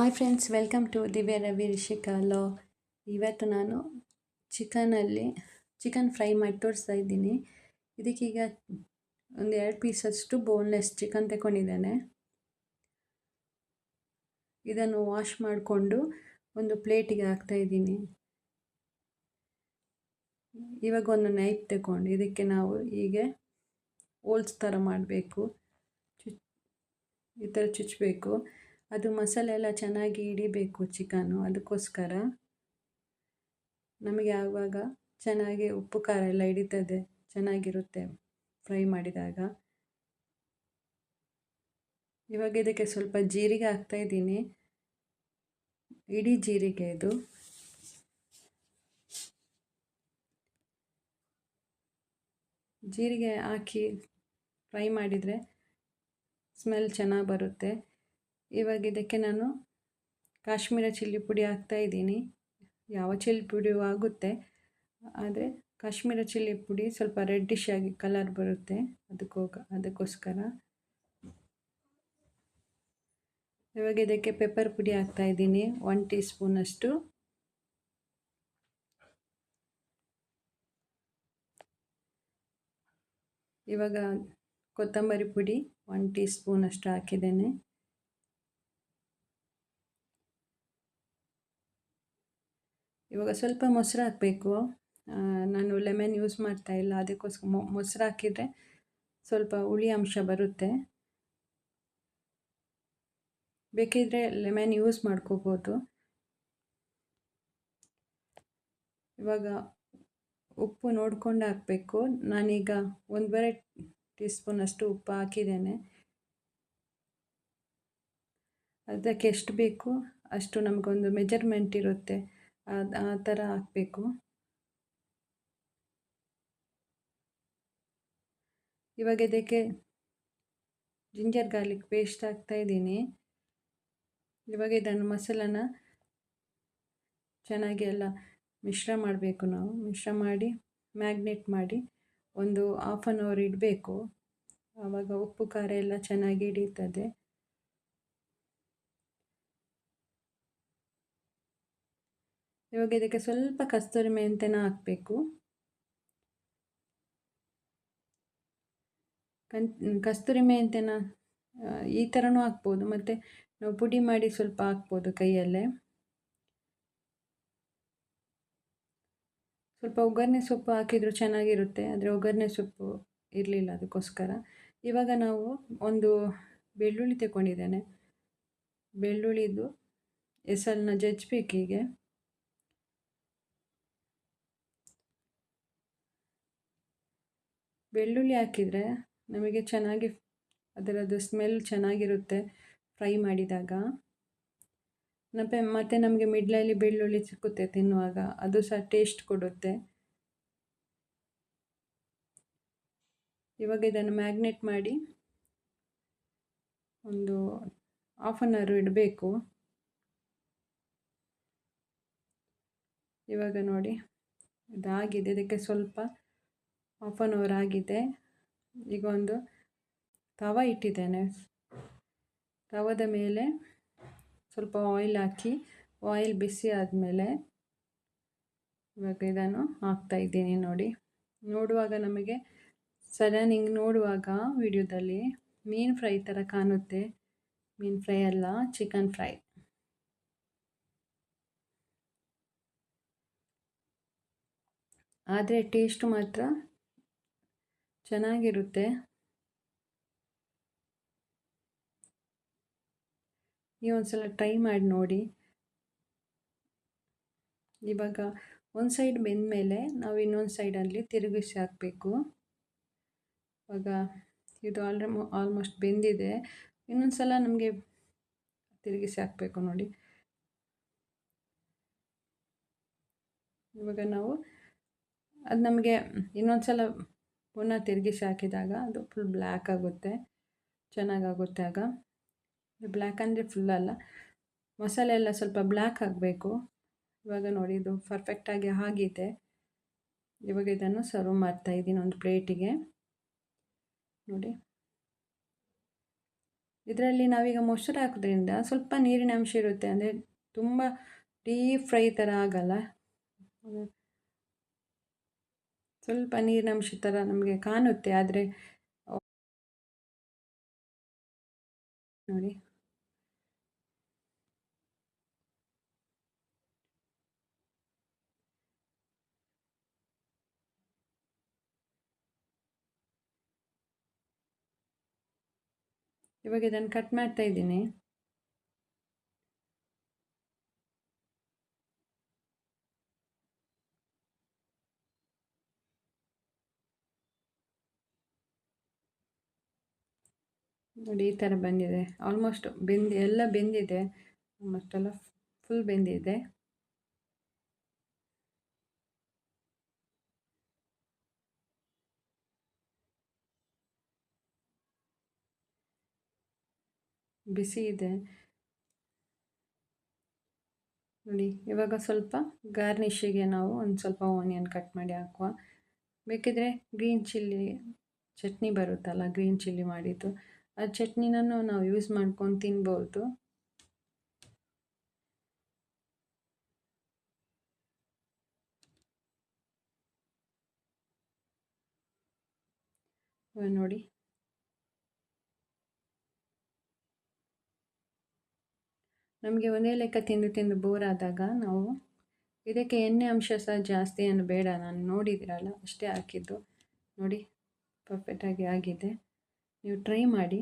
Hi friends, welcome to ದಿವ್ಯ Ravi Rishika low. ಇವತ್ತು ನಾನು ಚಿಕನ್ ಫ್ರೈ ಮಾಡಿ ತೋರಿಸ್ತಾ ಇದ್ದೀನಿ. ಇದಕ್ಕೀಗ ಒಂದು 2 ಪೀಸಷ್ಟು ಬೋನ್ಲೆಸ್ ಚಿಕನ್ ತಗೊಂಡಿದ್ದೇನೆ. ಇದನ್ನು ವಾಶ್ ಮಾಡಿಕೊಂಡು ಒಂದು ಪ್ಲೇಟಿಗೆ ಹಾಕ್ತಾ ಇದ್ದೀನಿ. ಇವಾಗ ಒಂದು ನೈಫ್ ತಗೊಂಡು ಇದಕ್ಕೆ ನಾವು ಹೀಗೆ ಹೋಲ್ಸ್ ಥರ ಮಾಡಬೇಕು. ಈ ಥರ ಚುಚ್ಚಬೇಕು. ಅದು ಮಸಾಲೆ ಎಲ್ಲ ಚೆನ್ನಾಗಿ ಹಿಡಿಬೇಕು ಚಿಕನ್ನು. ಅದಕ್ಕೋಸ್ಕರ ನಮಗೆ ಆವಾಗ ಚೆನ್ನಾಗಿ ಉಪ್ಪು ಖಾರ ಎಲ್ಲ ಹಿಡಿತದೆ, ಚೆನ್ನಾಗಿರುತ್ತೆ ಫ್ರೈ ಮಾಡಿದಾಗ. ಇವಾಗ ಇದಕ್ಕೆ ಸ್ವಲ್ಪ ಜೀರಿಗೆ ಹಾಕ್ತಾ ಇದ್ದೀನಿ, ಇಡೀ ಜೀರಿಗೆ. ಇದು ಜೀರಿಗೆ ಹಾಕಿ ಫ್ರೈ ಮಾಡಿದರೆ ಸ್ಮೆಲ್ ಚೆನ್ನಾಗಿ ಬರುತ್ತೆ. ಇವಾಗ ಇದಕ್ಕೆ ನಾನು ಕಾಶ್ಮೀರ ಚಿಲ್ಲಿ ಪುಡಿ ಹಾಕ್ತಾ ಇದ್ದೀನಿ. ಯಾವ ಚಿಲ್ಲಿ ಪುಡಿಯೂ ಆಗುತ್ತೆ, ಆದರೆ ಕಾಶ್ಮೀರ ಚಿಲ್ಲಿ ಪುಡಿ ಸ್ವಲ್ಪ ರೆಡ್ಡಿಶ್ ಆಗಿ ಕಲರ್ ಬರುತ್ತೆ, ಅದಕ್ಕೋಸ್ಕರ. ಇವಾಗ ಇದಕ್ಕೆ ಪೆಪ್ಪರ್ ಪುಡಿ ಹಾಕ್ತಾ ಇದ್ದೀನಿ, 1 ಟೀ ಸ್ಪೂನಷ್ಟು. ಇವಾಗ ಕೊತ್ತಂಬರಿ ಪುಡಿ 1 ಟೀ ಸ್ಪೂನಷ್ಟು ಹಾಕಿದ್ದೇನೆ. ಇವಾಗ ಸ್ವಲ್ಪ ಮೊಸರು ಹಾಕಬೇಕು. ನಾನು ಲೆಮನ್ ಯೂಸ್ ಮಾಡ್ತಾ ಇಲ್ಲ, ಅದಕ್ಕೋಸ್ಕರ ಮೊಸರು ಹಾಕಿದರೆ ಸ್ವಲ್ಪ ಹುಳಿ ಅಂಶ ಬರುತ್ತೆ. ಬೇಕಿದ್ರೆ ಲೆಮನ್ ಯೂಸ್ ಮಾಡ್ಕೋಬೋದು. ಇವಾಗ ಉಪ್ಪು ನೋಡ್ಕೊಂಡು ಹಾಕಬೇಕು. ನಾನೀಗ 1.5 ಟೀ ಸ್ಪೂನಷ್ಟು ಉಪ್ಪು ಹಾಕಿದ್ದೇನೆ. ಅದಕ್ಕೆ ಎಷ್ಟು ಬೇಕು ಅಷ್ಟು ನಮಗೊಂದು ಮೆಜರ್ಮೆಂಟ್ ಇರುತ್ತೆ, ಆ ಥರ ಹಾಕಬೇಕು. ಇವಾಗ ಇದಕ್ಕೆ ಜಿಂಜರ್ ಗಾರ್ಲಿಕ್ ಪೇಸ್ಟ್ ಹಾಕ್ತಾ ಇದ್ದೀನಿ. ಇವಾಗ ಇದನ್ನು ಮಸಾಲನ ಚೆನ್ನಾಗಿ ಎಲ್ಲ ಮಿಶ್ರ ಮಾಡಬೇಕು. ನಾವು ಮಿಶ್ರ ಮಾಡಿ ಮ್ಯಾಗ್ನೇಟ್ ಮಾಡಿ ಒಂದು 1/2 ಅವರ್ ಇಡಬೇಕು. ಆವಾಗ ಉಪ್ಪು ಖಾರ ಎಲ್ಲ ಚೆನ್ನಾಗಿ ಹಿಡಿಯುತ್ತದೆ. ಇವಾಗ ಇದಕ್ಕೆ ಸ್ವಲ್ಪ ಕಸ್ತೂರಿ ಮೆಂತ್ಯನ ಹಾಕಬೇಕು. ಕಸ್ತೂರಿ ಮೆಂತ್ಯನ ಈ ಥರನೂ ಹಾಕ್ಬೋದು, ಮತ್ತು ನಾವು ಪುಡಿ ಮಾಡಿ ಸ್ವಲ್ಪ ಹಾಕ್ಬೋದು ಕೈಯಲ್ಲೇ. ಸ್ವಲ್ಪ ಒಗ್ಗರಣೆ ಸೊಪ್ಪು ಹಾಕಿದರೂ ಚೆನ್ನಾಗಿರುತ್ತೆ, ಆದರೆ ಒಗ್ಗರಣೆ ಸೊಪ್ಪು ಇರಲಿಲ್ಲ, ಅದಕ್ಕೋಸ್ಕರ. ಇವಾಗ ನಾವು ಒಂದು ಬೆಳ್ಳುಳ್ಳಿ ತಗೊಂಡಿದ್ದೇನೆ. ಬೆಳ್ಳುಳ್ಳಿದು ಎಸಳನ್ನ ಜಜ್ಬೇಕು. ಹೀಗೆ ಬೆಳ್ಳುಳ್ಳಿ ಹಾಕಿದರೆ ನಮಗೆ ಚೆನ್ನಾಗಿ ಅದರದ್ದು ಸ್ಮೆಲ್ ಚೆನ್ನಾಗಿರುತ್ತೆ ಫ್ರೈ ಮಾಡಿದಾಗ. ಮತ್ತು ನಮಗೆ ಮಿಡ್ಲಲ್ಲಿ ಬೆಳ್ಳುಳ್ಳಿ ಸಿಕ್ಕುತ್ತೆ ತಿನ್ನುವಾಗ, ಅದು ಸಹ ಟೇಸ್ಟ್ ಕೊಡುತ್ತೆ. ಇವಾಗ ಇದನ್ನು ಮ್ಯಾಗ್ನೇಟ್ ಮಾಡಿ ಒಂದು 1/2 ಅವರ್ ಇಡಬೇಕು. ಇವಾಗ ನೋಡಿ ಇದಾಗಿದೆ. ಇದಕ್ಕೆ ಸ್ವಲ್ಪ 1/2 ಅವರ್ ಆಗಿದೆ. ಈಗ ಒಂದು ತವ ಇಟ್ಟಿದ್ದೇನೆ. ತವದ ಮೇಲೆ ಸ್ವಲ್ಪ ಆಯಿಲ್ ಹಾಕಿ, ಆಯಿಲ್ ಬಿಸಿ ಆದಮೇಲೆ ಇವಾಗ ಇದನ್ನು ಹಾಕ್ತಾ ಇದ್ದೀನಿ. ನೋಡುವಾಗ ನಮಗೆ ಸಡನ್ ಹಿಂಗೆ ನೋಡುವಾಗ ವಿಡಿಯೋದಲ್ಲಿ ಮೀನು ಫ್ರೈ ಥರ ಕಾಣುತ್ತೆ. ಮೀನು ಫ್ರೈ ಅಲ್ಲ, ಚಿಕನ್ ಫ್ರೈ. ಆದರೆ ಟೇಸ್ಟ್ ಮಾತ್ರ ಚೆನ್ನಾಗಿರುತ್ತೆ. ನೀವು ಒಂದು ಸಲ ಟ್ರೈ ಮಾಡಿ ನೋಡಿ. ಇವಾಗ ಒಂದು ಸೈಡ್ ಬೆಂದ ಮೇಲೆ ನಾವು ಇನ್ನೊಂದು ಸೈಡಲ್ಲಿ ತಿರುಗಿಸಿ ಹಾಕಬೇಕು. ಇವಾಗ ಇದು ಆಲ್ಮೋಸ್ಟ್ ಬೆಂದಿದೆ. ಇನ್ನೊಂದು ಸಲ ನಮಗೆ ತಿರುಗಿಸಿ ಹಾಕಬೇಕು ನೋಡಿ. ಇವಾಗ ನಾವು ಅದು ನಮಗೆ ಇನ್ನೊಂದು ಸಲ ಪುನಃ ತಿರುಗಿಸಿ ಹಾಕಿದಾಗ ಅದು ಫುಲ್ ಬ್ಲ್ಯಾಕ್ ಆಗುತ್ತೆ, ಚೆನ್ನಾಗಾಗುತ್ತೆ. ಆಗ ಬ್ಲ್ಯಾಕ್ ಅಂದರೆ ಫುಲ್ ಅಲ್ಲ, ಮಸಾಲೆ ಎಲ್ಲ ಸ್ವಲ್ಪ ಬ್ಲ್ಯಾಕ್ ಆಗಬೇಕು. ಇವಾಗ ನೋಡಿ ಇದು ಪರ್ಫೆಕ್ಟಾಗಿ ಆಗಿದೆ. ಇವಾಗ ಇದನ್ನು ಸರ್ವ್ ಮಾಡ್ತಾಯಿದ್ದೀನಿ ಒಂದು ಪ್ಲೇಟಿಗೆ. ನೋಡಿ ಇದರಲ್ಲಿ ನಾವೀಗ ಮೊಸರು ಹಾಕೋದ್ರಿಂದ ಸ್ವಲ್ಪ ನೀರಿನ ಅಂಶ ಇರುತ್ತೆ, ಅಂದರೆ ತುಂಬ ಡೀಪ್ ಫ್ರೈ ಥರ ಆಗಲ್ಲ, ಸ್ವಲ್ಪ ನೀರಿನ ಅಂಶ ಥರ ನಮಗೆ ಕಾಣುತ್ತೆ. ಆದರೆ ನೋಡಿ, ಇವಾಗ ಇದನ್ನು ಕಟ್ ಮಾಡ್ತಾ ಇದ್ದೀನಿ. ನೋಡಿ ಈ ಥರ ಬಂದಿದೆ, ಆಲ್ಮೋಸ್ಟ್ ಎಲ್ಲ ಬೆಂದಿದೆ, ಆಲ್ಮೋಸ್ಟ್ ಎಲ್ಲ ಫುಲ್ ಬೆಂದಿದೆ. ಬಿಸಿ ಇದೆ ನೋಡಿ. ಇವಾಗ ಸ್ವಲ್ಪ ಗಾರ್ನಿಷಿಗೆ ನಾವು ಒಂದು ಸ್ವಲ್ಪ ಆನಿಯನ್ ಕಟ್ ಮಾಡಿ ಹಾಕುವ. ಬೇಕಿದ್ರೆ ಗ್ರೀನ್ ಚಿಲ್ಲಿ ಚಟ್ನಿ ಬರುತ್ತಲ್ಲ, ಗ್ರೀನ್ ಚಿಲ್ಲಿ ಮಾಡಿದ್ದು, ಆ ಚಟ್ನಿನೂ ನಾವು ಯೂಸ್ ಮಾಡ್ಕೊಂಡು ತಿನ್ಬೋದು. ನೋಡಿ, ನಮಗೆ ಒಂದೇ ಲೆಕ್ಕ ತಿಂದು ತಿಂದು ಬೋರ್ ಆದಾಗ ನಾವು ಇದಕ್ಕೆ ಎಣ್ಣೆ ಅಂಶ ಸಹ ಜಾಸ್ತಿ ಏನು ಬೇಡ, ನಾನು ನೋಡಿದಿರಲ್ಲ ಅಷ್ಟೇ ಹಾಕಿದ್ದು. ನೋಡಿ ಪರ್ಫೆಕ್ಟಾಗಿ ಆಗಿದೆ, ನೀವು ಟ್ರೈ ಮಾಡಿ.